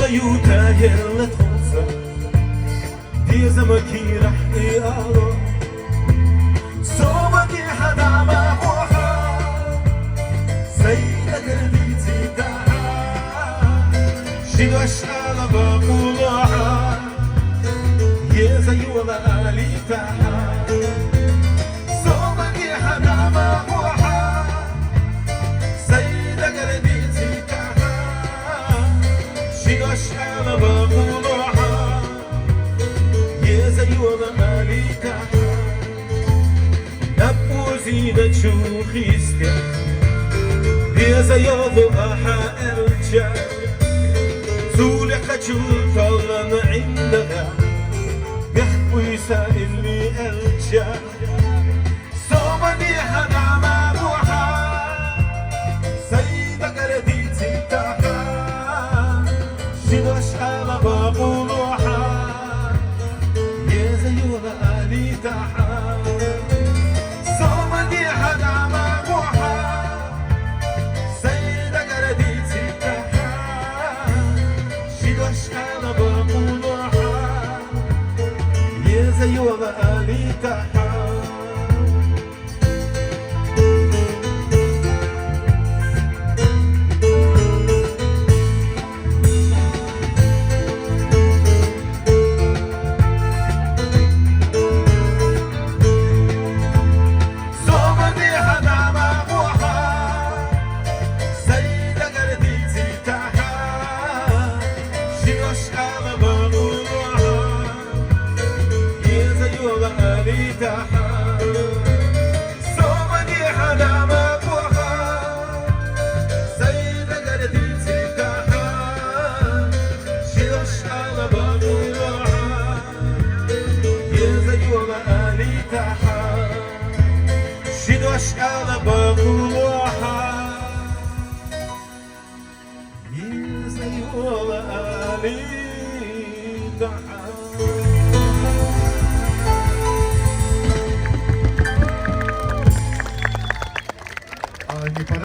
غيوتا يلا تخلص دي زمكي رح يقالو صوبك حدا ما بوحا سيدة قلبيتي تعا شنو أشعال بقولها يا زي ولا لي تعا صوبك حدا ما بوحا سيدة قلبيتي تعا شنو أشعال بقولها يا زي ولا لي تعا زينة شوخي سكت بيزا يضو أحا أرجع زولي خجول طلنا عندها يحبو يسائل لي أرجع صوبني حدا ما بوحا سيدة قرديتي تحا شنو أشعال بقولوحا يا زي ولا لي تحا زي وضع لي تحت